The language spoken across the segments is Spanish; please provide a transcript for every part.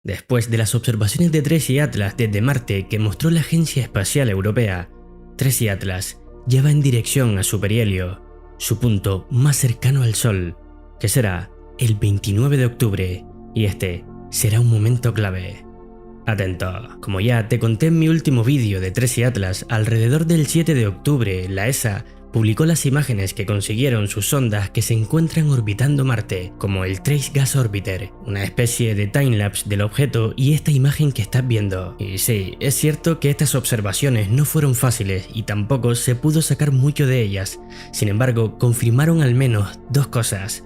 Después de las observaciones de Tracy Atlas desde Marte que mostró la Agencia Espacial Europea, Tracy Atlas ya va en dirección a su perihelio, su punto más cercano al Sol, que será el 29 de octubre, y este será un momento clave. Atento, como ya te conté en mi último vídeo de Tracy Atlas, alrededor del 7 de octubre la ESA publicó las imágenes que consiguieron sus sondas que se encuentran orbitando Marte, como el Trace Gas Orbiter, una especie de timelapse del objeto y esta imagen que estás viendo. Y sí, es cierto que estas observaciones no fueron fáciles y tampoco se pudo sacar mucho de ellas, sin embargo confirmaron al menos dos cosas: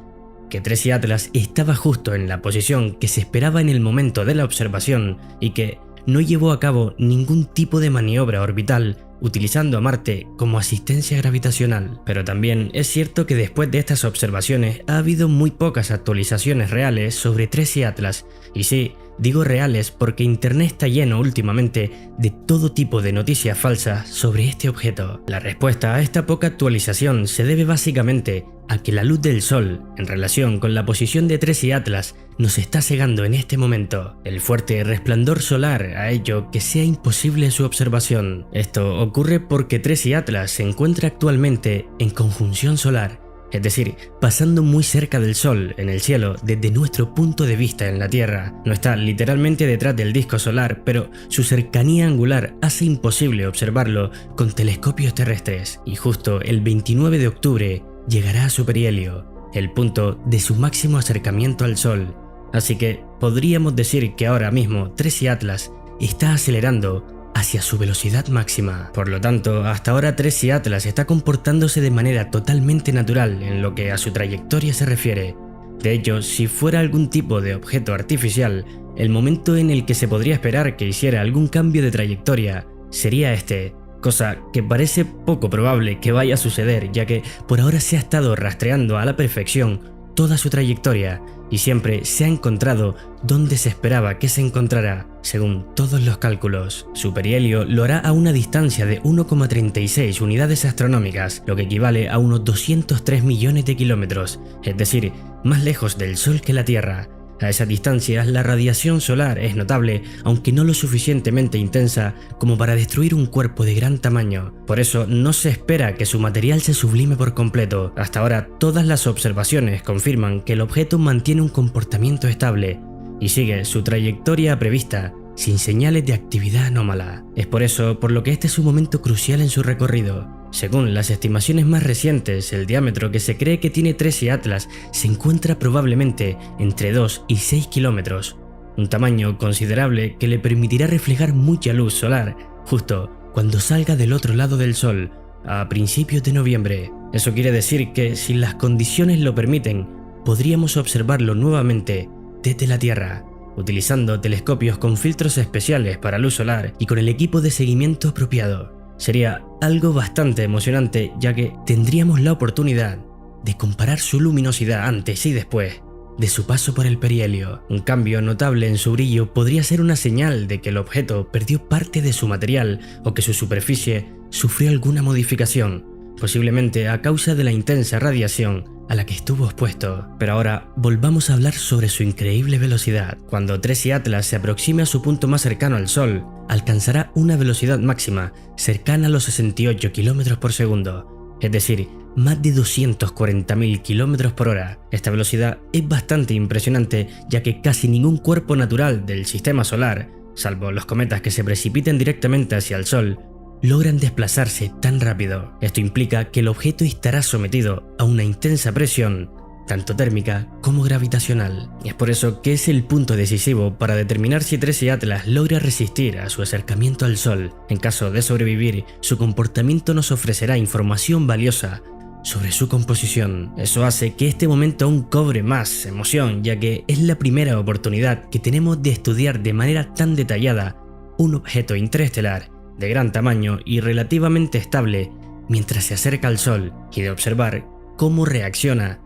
que Tracy Atlas estaba justo en la posición que se esperaba en el momento de la observación y que no llevó a cabo ningún tipo de maniobra orbital utilizando a Marte como asistencia gravitacional. Pero también es cierto que después de estas observaciones ha habido muy pocas actualizaciones reales sobre Tracy Atlas, y sí, digo reales porque internet está lleno últimamente de todo tipo de noticias falsas sobre este objeto. La respuesta a esta poca actualización se debe básicamente a que la luz del Sol, en relación con la posición de Tracy Atlas, nos está cegando en este momento. El fuerte resplandor solar ha hecho que sea imposible su observación. Esto ocurre porque Tracy Atlas se encuentra actualmente en conjunción solar, es decir, pasando muy cerca del Sol en el cielo desde nuestro punto de vista en la Tierra. No está literalmente detrás del disco solar, pero su cercanía angular hace imposible observarlo con telescopios terrestres. Y justo el 29 de octubre llegará a su perihelio, el punto de su máximo acercamiento al Sol. Así que podríamos decir que ahora mismo Tracy Atlas está acelerando hacia su velocidad máxima. Por lo tanto, hasta ahora Tracy Atlas está comportándose de manera totalmente natural en lo que a su trayectoria se refiere. De hecho, si fuera algún tipo de objeto artificial, el momento en el que se podría esperar que hiciera algún cambio de trayectoria sería este, cosa que parece poco probable que vaya a suceder, ya que por ahora se ha estado rastreando a la perfección toda su trayectoria y siempre se ha encontrado donde se esperaba que se encontrara, según todos los cálculos. Su perihelio lo hará a una distancia de 1,36 unidades astronómicas, lo que equivale a unos 203 millones de kilómetros, es decir, más lejos del Sol que la Tierra. A esas distancias la radiación solar es notable, aunque no lo suficientemente intensa como para destruir un cuerpo de gran tamaño. Por eso no se espera que su material se sublime por completo. Hasta ahora todas las observaciones confirman que el objeto mantiene un comportamiento estable y sigue su trayectoria prevista, sin señales de actividad anómala. Es por eso por lo que este es un momento crucial en su recorrido. Según las estimaciones más recientes, el diámetro que se cree que tiene Tracy Atlas se encuentra probablemente entre 2 y 6 kilómetros, un tamaño considerable que le permitirá reflejar mucha luz solar justo cuando salga del otro lado del Sol, a principios de noviembre. Eso quiere decir que, si las condiciones lo permiten, podríamos observarlo nuevamente desde la Tierra, utilizando telescopios con filtros especiales para luz solar y con el equipo de seguimiento apropiado. Sería algo bastante emocionante, ya que tendríamos la oportunidad de comparar su luminosidad antes y después de su paso por el perihelio. Un cambio notable en su brillo podría ser una señal de que el objeto perdió parte de su material o que su superficie sufrió alguna modificación, posiblemente a causa de la intensa radiación a la que estuvo expuesto. Pero ahora volvamos a hablar sobre su increíble velocidad. Cuando Tracy Atlas se aproxime a su punto más cercano al Sol, alcanzará una velocidad máxima cercana a los 68 km por segundo, es decir, más de 240.000 km por hora. Esta velocidad es bastante impresionante, ya que casi ningún cuerpo natural del sistema solar, salvo los cometas que se precipiten directamente hacia el Sol, logran desplazarse tan rápido. Esto implica que el objeto estará sometido a una intensa presión, tanto térmica como gravitacional. Y es por eso que es el punto decisivo para determinar si Tracy Atlas logra resistir a su acercamiento al Sol. En caso de sobrevivir, su comportamiento nos ofrecerá información valiosa sobre su composición. Eso hace que este momento aún cobre más emoción, ya que es la primera oportunidad que tenemos de estudiar de manera tan detallada un objeto interestelar de gran tamaño y relativamente estable mientras se acerca al Sol, y de observar cómo reacciona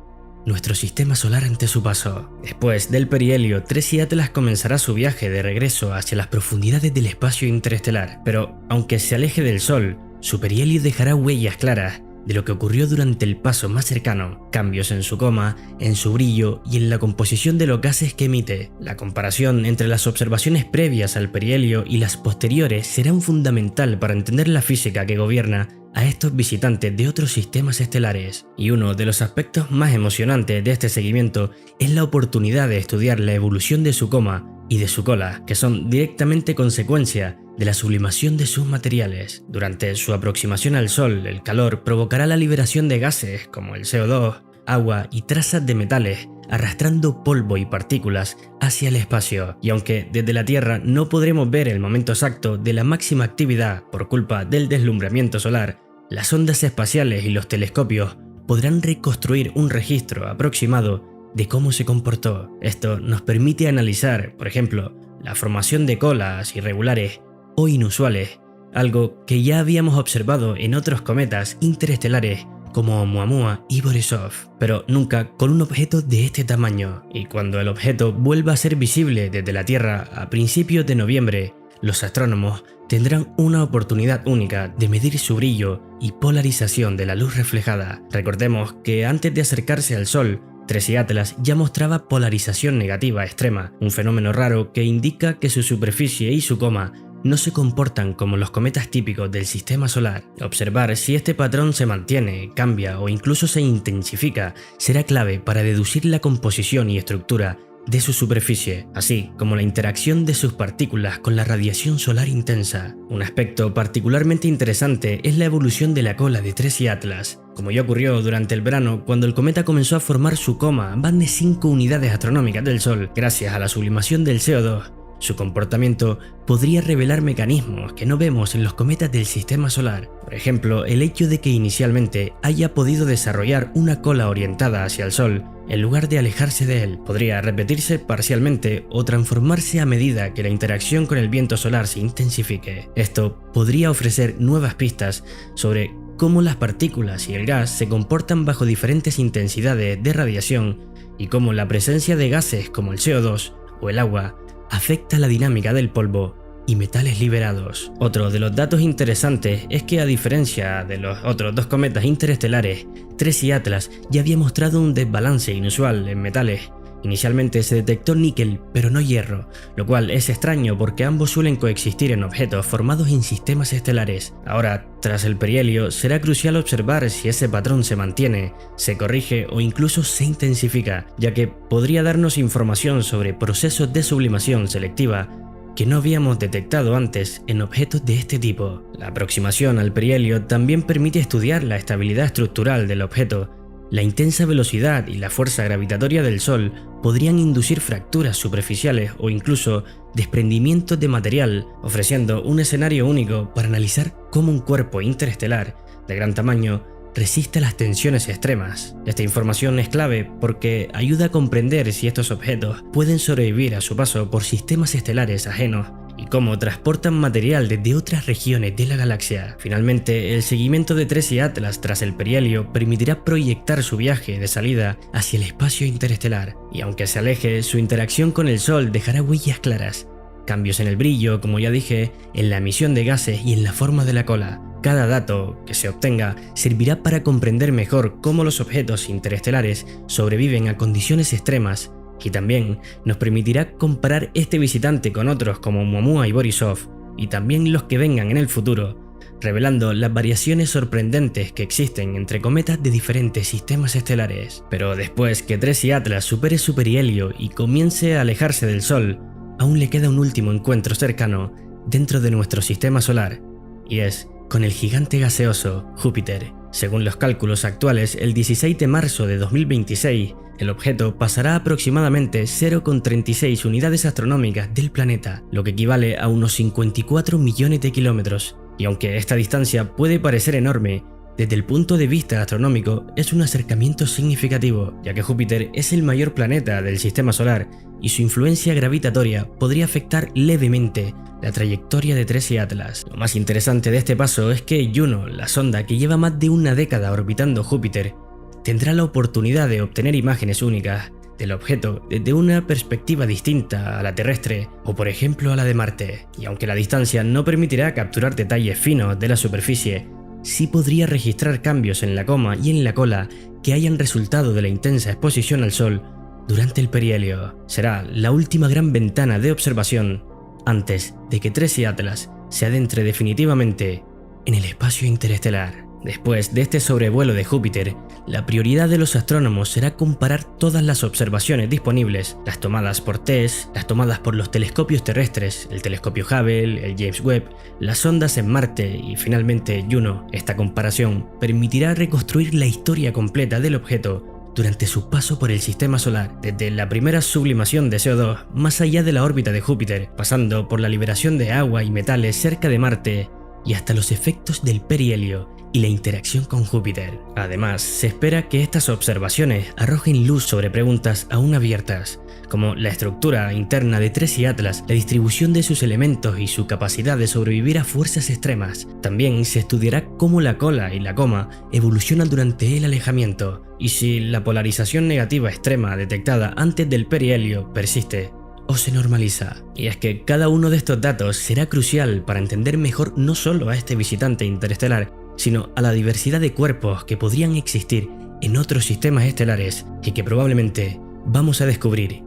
nuestro sistema solar ante su paso. Después del perihelio, Tracy Atlas comenzará su viaje de regreso hacia las profundidades del espacio interestelar, pero aunque se aleje del Sol, su perihelio dejará huellas claras de lo que ocurrió durante el paso más cercano, cambios en su coma, en su brillo y en la composición de los gases que emite. La comparación entre las observaciones previas al perihelio y las posteriores será fundamental para entender la física que gobierna a estos visitantes de otros sistemas estelares. Y uno de los aspectos más emocionantes de este seguimiento es la oportunidad de estudiar la evolución de su coma y de su cola, que son directamente consecuencia de la sublimación de sus materiales. Durante su aproximación al Sol, el calor provocará la liberación de gases como el CO2, agua y trazas de metales, arrastrando polvo y partículas hacia el espacio. Y aunque desde la Tierra no podremos ver el momento exacto de la máxima actividad por culpa del deslumbramiento solar, las ondas espaciales y los telescopios podrán reconstruir un registro aproximado de cómo se comportó. Esto nos permite analizar, por ejemplo, la formación de colas irregulares o inusuales, algo que ya habíamos observado en otros cometas interestelares como Oumuamua y Borisov, pero nunca con un objeto de este tamaño. Y cuando el objeto vuelva a ser visible desde la Tierra a principios de noviembre, los astrónomos tendrán una oportunidad única de medir su brillo y polarización de la luz reflejada. Recordemos que antes de acercarse al Sol, Tracy Atlas ya mostraba polarización negativa extrema, un fenómeno raro que indica que su superficie y su coma no se comportan como los cometas típicos del sistema solar. Observar si este patrón se mantiene, cambia o incluso se intensifica será clave para deducir la composición y estructura de su superficie, así como la interacción de sus partículas con la radiación solar intensa. Un aspecto particularmente interesante es la evolución de la cola de Tracy Atlas. Como ya ocurrió durante el verano, cuando el cometa comenzó a formar su coma a más de 5 unidades astronómicas del Sol, gracias a la sublimación del CO2, su comportamiento podría revelar mecanismos que no vemos en los cometas del sistema solar. Por ejemplo, el hecho de que inicialmente haya podido desarrollar una cola orientada hacia el Sol en lugar de alejarse de él, podría repetirse parcialmente o transformarse a medida que la interacción con el viento solar se intensifique. Esto podría ofrecer nuevas pistas sobre cómo las partículas y el gas se comportan bajo diferentes intensidades de radiación y cómo la presencia de gases como el CO2 o el agua afecta la dinámica del polvo y metales liberados. Otro de los datos interesantes es que, a diferencia de los otros dos cometas interestelares, Tracy Atlas ya había mostrado un desbalance inusual en metales. Inicialmente se detectó níquel, pero no hierro, lo cual es extraño porque ambos suelen coexistir en objetos formados en sistemas estelares. Ahora, tras el perihelio, será crucial observar si ese patrón se mantiene, se corrige o incluso se intensifica, ya que podría darnos información sobre procesos de sublimación selectiva que no habíamos detectado antes en objetos de este tipo. La aproximación al perihelio también permite estudiar la estabilidad estructural del objeto. La intensa velocidad y la fuerza gravitatoria del Sol podrían inducir fracturas superficiales o incluso desprendimientos de material, ofreciendo un escenario único para analizar cómo un cuerpo interestelar de gran tamaño resiste a las tensiones extremas. Esta información es clave porque ayuda a comprender si estos objetos pueden sobrevivir a su paso por sistemas estelares ajenos y cómo transportan material desde otras regiones de la galaxia. Finalmente, el seguimiento de Tracy Atlas tras el perihelio permitirá proyectar su viaje de salida hacia el espacio interestelar, y aunque se aleje, su interacción con el Sol dejará huellas claras. Cambios en el brillo, como ya dije, en la emisión de gases y en la forma de la cola. Cada dato que se obtenga servirá para comprender mejor cómo los objetos interestelares sobreviven a condiciones extremas, y también nos permitirá comparar este visitante con otros como Oumuamua y Borisov, y también los que vengan en el futuro, revelando las variaciones sorprendentes que existen entre cometas de diferentes sistemas estelares. Pero después que Tracy Atlas supere su perihelio y comience a alejarse del Sol, aún le queda un último encuentro cercano dentro de nuestro sistema solar, y es con el gigante gaseoso Júpiter. Según los cálculos actuales, el 16 de marzo de 2026, el objeto pasará aproximadamente 0,36 unidades astronómicas del planeta, lo que equivale a unos 54 millones de kilómetros. Y aunque esta distancia puede parecer enorme, desde el punto de vista astronómico es un acercamiento significativo, ya que Júpiter es el mayor planeta del sistema solar y su influencia gravitatoria podría afectar levemente la trayectoria de Tracy Atlas. Lo más interesante de este paso es que Juno, la sonda que lleva más de una década orbitando Júpiter, tendrá la oportunidad de obtener imágenes únicas del objeto desde una perspectiva distinta a la terrestre o por ejemplo a la de Marte. Y aunque la distancia no permitirá capturar detalles finos de la superficie, sí podría registrar cambios en la coma y en la cola que hayan resultado de la intensa exposición al Sol durante el perihelio. Será la última gran ventana de observación antes de que Tracy Atlas se adentre definitivamente en el espacio interestelar. Después de este sobrevuelo de Júpiter, la prioridad de los astrónomos será comparar todas las observaciones disponibles, las tomadas por TESS, las tomadas por los telescopios terrestres, el telescopio Hubble, el James Webb, las sondas en Marte y finalmente Juno. Esta comparación permitirá reconstruir la historia completa del objeto durante su paso por el sistema solar, desde la primera sublimación de CO2 más allá de la órbita de Júpiter, pasando por la liberación de agua y metales cerca de Marte y hasta los efectos del perihelio y la interacción con Júpiter. Además, se espera que estas observaciones arrojen luz sobre preguntas aún abiertas, como la estructura interna de Tracy Atlas, la distribución de sus elementos y su capacidad de sobrevivir a fuerzas extremas. También se estudiará cómo la cola y la coma evolucionan durante el alejamiento y si la polarización negativa extrema detectada antes del perihelio persiste o se normaliza. Y es que cada uno de estos datos será crucial para entender mejor no solo a este visitante interestelar, sino a la diversidad de cuerpos que podrían existir en otros sistemas estelares y que probablemente vamos a descubrir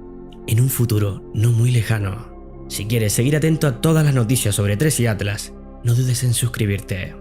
en un futuro no muy lejano. Si quieres seguir atento a todas las noticias sobre Tracy Atlas, no dudes en suscribirte.